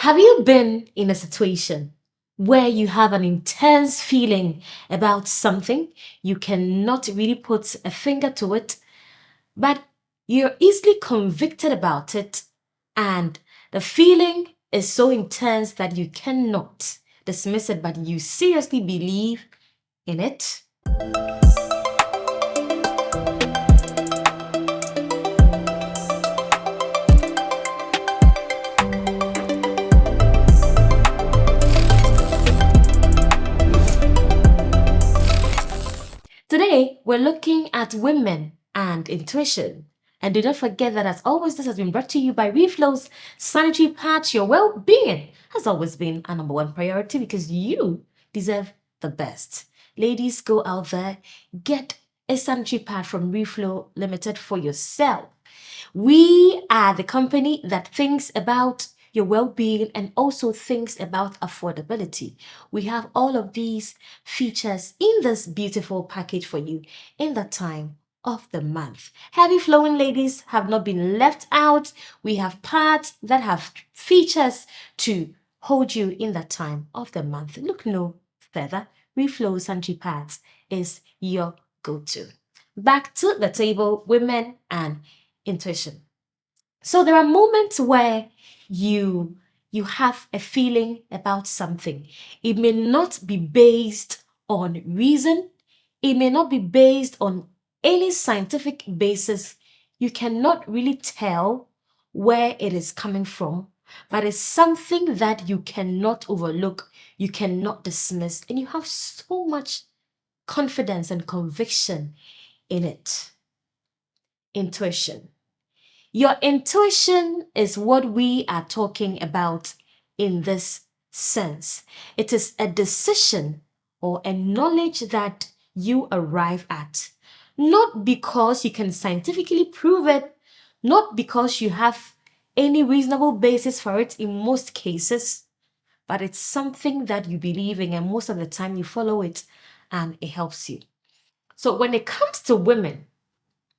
Have you been in a situation where you have an intense feeling about something? You cannot really put a finger to it, but you're easily convicted about it, and the feeling is so intense that you cannot dismiss it, but you seriously believe in it? Today, we're looking at women and intuition. And do not forget that, as always, this has been brought to you by REFLO'S Sanitary Patch. Your well-being has always been a number one priority because you deserve the best. Ladies, go out there, get a sanitary pad from REFLO Limited for yourself. We are the company that thinks about your well-being and also thinks about affordability. We have all of these features in this beautiful package for you in the time of the month. Heavy flowing ladies have not been left out. We have pads that have features to hold you in the time of the month. Look no further. REFLO Sanitary Pads is your go-to. Back to the table, women and intuition. So there are moments where you have a feeling about something. It may not be based on reason. It may not be based on any scientific basis. You cannot really tell where it is coming from, but it's something that you cannot overlook, you cannot dismiss, and you have so much confidence and conviction in it. Intuition. Your intuition is what we are talking about in this sense. It is a decision or a knowledge that you arrive at, not because you can scientifically prove it, not because you have any reasonable basis for it in most cases, but it's something that you believe in, and most of the time you follow it and it helps you. So when it comes to women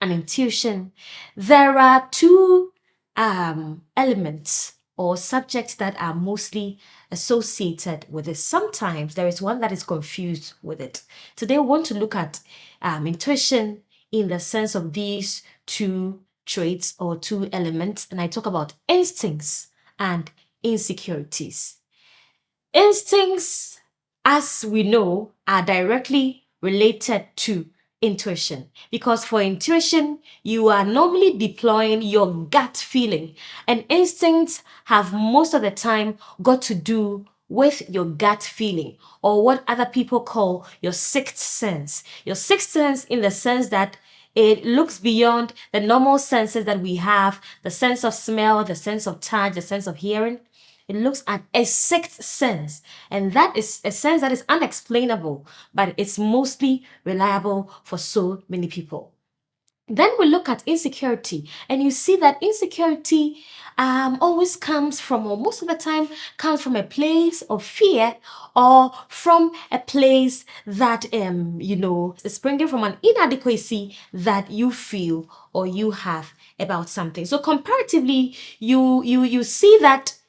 and intuition, there are two elements or subjects that are mostly associated with it. Sometimes there is one that is confused with it. Today we want to look at intuition in the sense of these two traits or two elements, and I talk about instincts and insecurities. Instincts, as we know, are directly related to intuition, because for intuition you are normally deploying your gut feeling, and instincts have most of the time got to do with your gut feeling, or what other people call your sixth sense. Your sixth sense in the sense that it looks beyond the normal senses that we have, the sense of smell, the sense of touch, the sense of hearing. It looks at a sixth sense, and that is a sense that is unexplainable, but it's mostly reliable for so many people. Then we look at insecurity, and you see that insecurity always comes from, or most of the time comes from, a place of fear, or from a place that is springing from an inadequacy that you feel or you have about something. So comparatively, you see that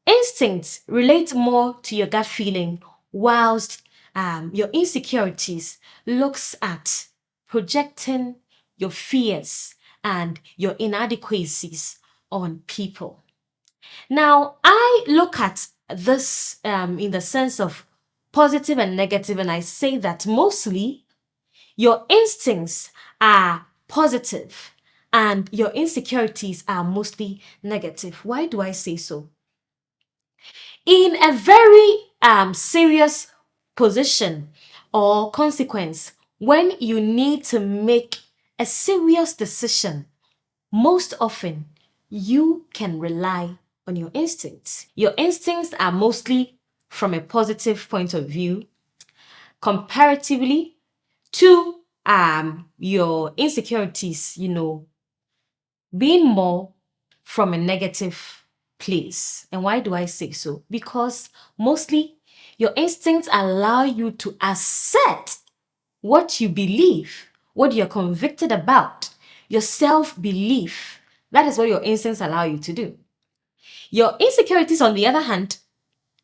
instincts relate more to your gut feeling, whilst your insecurities looks at projecting your fears and your inadequacies on people. Now, I look at this in the sense of positive and negative, and I say that mostly your instincts are positive and your insecurities are mostly negative. Why do I say so? In a very serious position or consequence, when you need to make a serious decision, most often you can rely on your instincts. Your instincts are mostly from a positive point of view, comparatively to your insecurities, being more from a negative place. And why do I say so? Because mostly your instincts allow you to assert what you believe, what you're convicted about, your self-belief. That is what your instincts allow you to do. Your insecurities, on the other hand,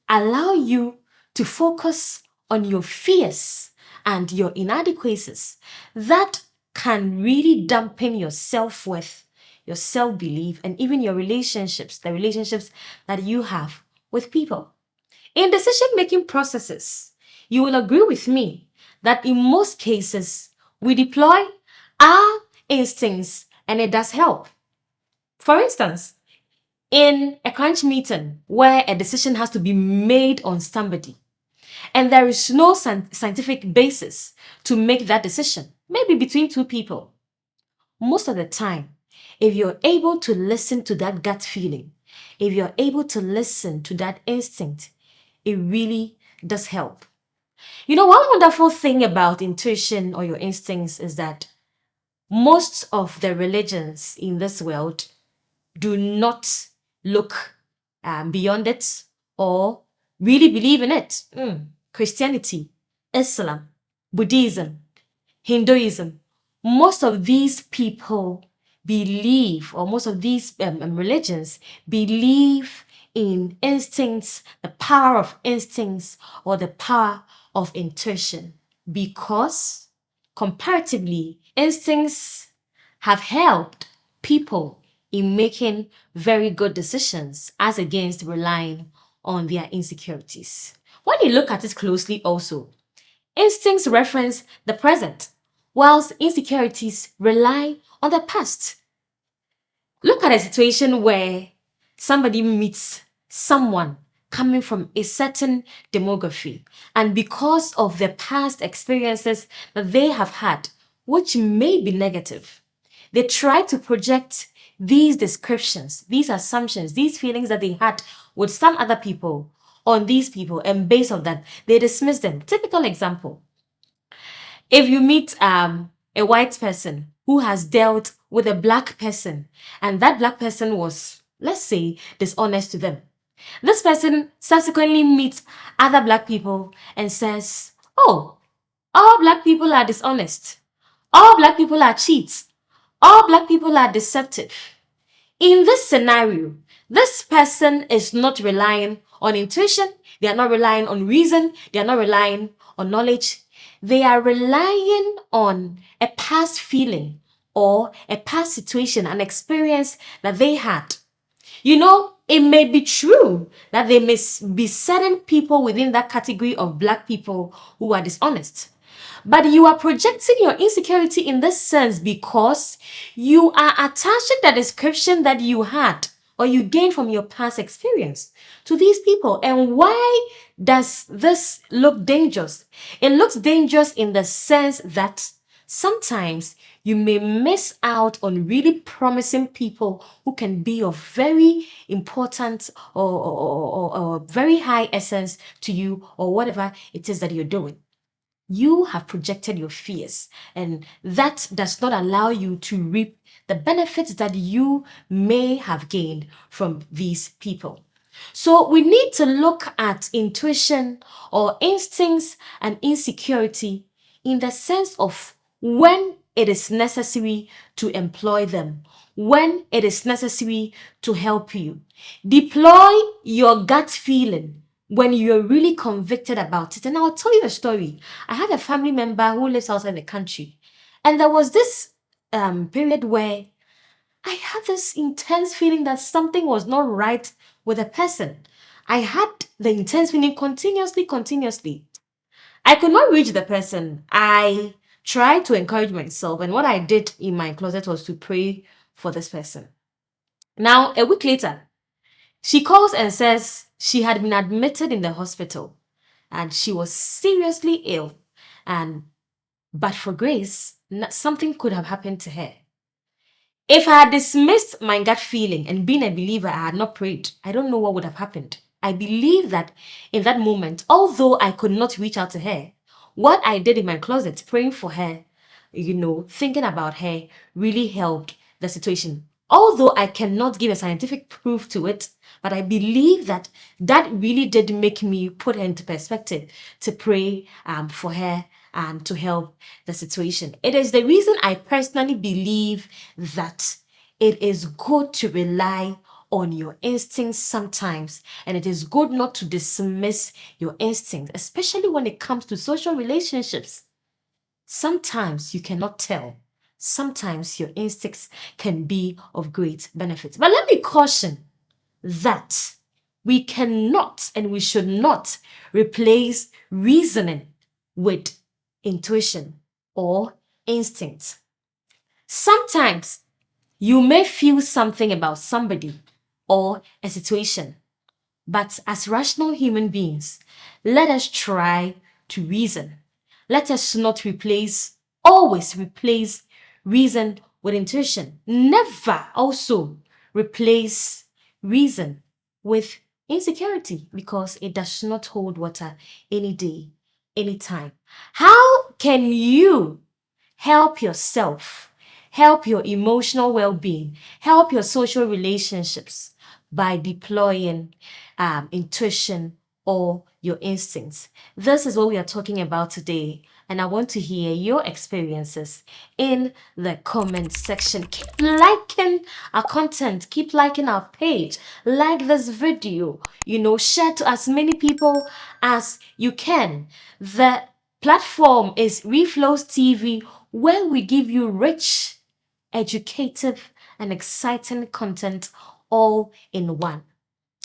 allow you to focus on your fears and your inadequacies. That can really dampen your self-worth, your self-belief, and even your relationships, the relationships that you have with people. In decision-making processes, you will agree with me that in most cases, we deploy our instincts and it does help. For instance, in a crunch meeting where a decision has to be made on somebody and there is no scientific basis to make that decision, maybe between two people, most of the time, if you're able to listen to that gut feeling, if you're able to listen to that instinct, it really does help. You know, one wonderful thing about intuition or your instincts is that most of the religions in this world do not look beyond it or really believe in it. Christianity, Islam, Buddhism, Hinduism, most of these people believe, or most of these religions believe in instincts, the power of instincts or the power of intuition, because comparatively, instincts have helped people in making very good decisions as against relying on their insecurities. When you look at it closely also, instincts reference the present, whilst insecurities rely on the past. Look at a situation where somebody meets someone coming from a certain demography, and because of the past experiences that they have had, which may be negative, they try to project these descriptions, these assumptions, these feelings that they had with some other people on these people, and based on that, they dismiss them. Typical example: if you meet a white person who has dealt with a black person, and that black person was, let's say, dishonest to them, this person subsequently meets other black people and says, oh, all black people are dishonest. All black people are cheats. All black people are deceptive. In this scenario, this person is not relying on intuition. They are not relying on reason. They are not relying on knowledge. They are relying on a past feeling or a past situation, an experience that they had. You know, it may be true that there may be certain people within that category of black people who are dishonest. But you are projecting your insecurity in this sense because you are attaching the description that you had or you gained from your past experience to these people. And why does this look dangerous? It looks dangerous in the sense that sometimes you may miss out on really promising people who can be of very important or very high essence to you or whatever it is that you're doing. You have projected your fears, and that does not allow you to reap the benefits that you may have gained from these people. So we need to look at intuition or instincts and insecurity in the sense of when it is necessary to employ them, when it is necessary to help you. Deploy your gut feeling when you're really convicted about it. And I'll tell you a story. I have a family member who lives outside the country, and there was this period where I had this intense feeling that something was not right with a person. I had the intense feeling continuously. I could not reach the person. I tried to encourage myself, and what I did in my closet was to pray for this person. Now, a week later, she calls and says she had been admitted in the hospital and she was seriously ill, but for grace, something could have happened to her. If I had dismissed my gut feeling and been a believer, I had not prayed, I don't know what would have happened. I believe that in that moment, although I could not reach out to her, what I did in my closet, praying for her, thinking about her, really helped the situation. Although I cannot give a scientific proof to it, but I believe that really did make me put her into perspective to pray for her and to help the situation. It is the reason I personally believe that it is good to rely on your instincts sometimes, and it is good not to dismiss your instincts, especially when it comes to social relationships. Sometimes you cannot tell. Sometimes your instincts can be of great benefit. But let me caution that we cannot and we should not replace reasoning with intuition or instinct. Sometimes you may feel something about somebody or a situation, but as rational human beings, let us try to reason. Let us not always replace reason with intuition. Never also replace reason with insecurity, because it does not hold water any day, any time. How can you help yourself, help your emotional well-being, help your social relationships by deploying intuition or your instincts? This is what we are talking about today, and I want to hear your experiences in the comment section. Keep liking our content, keep liking our page, like this video, share to as many people as you can. The platform is REFLO'S TV, where we give you rich, educative, and exciting content all in one.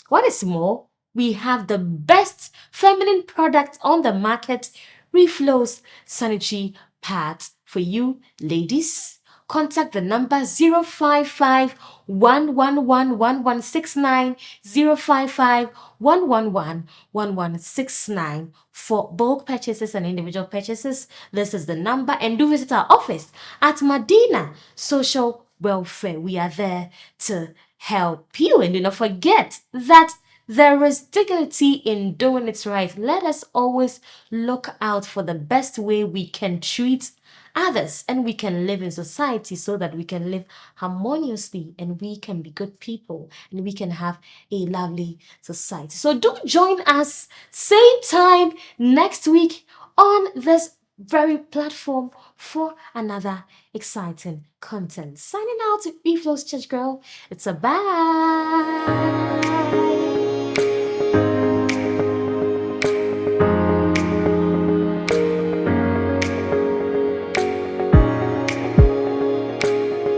What is more, we have the best feminine product on the market, REFLO'S sanitary pads for you ladies. Contact the number 055-111-1169, 055-111-1169 for bulk purchases and individual purchases. This is the number, and do visit our office at Medina Social Welfare. We are there to help you, and do not forget that there is dignity in doing it right. Let us always look out for the best way we can treat others, and we can live in society so that we can live harmoniously, and we can be good people, and we can have a lovely society. So do join us same time next week on this very platform for another exciting content. Signing out to REFLO'S Church Girl. It's a bye.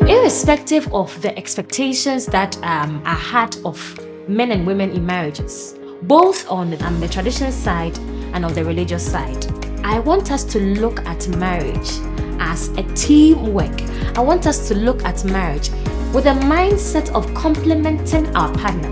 Irrespective of the expectations that are had of men and women in marriages, both on the traditional side and on the religious side, I want us to look at marriage as a teamwork. I want us to look at marriage with a mindset of complementing our partner,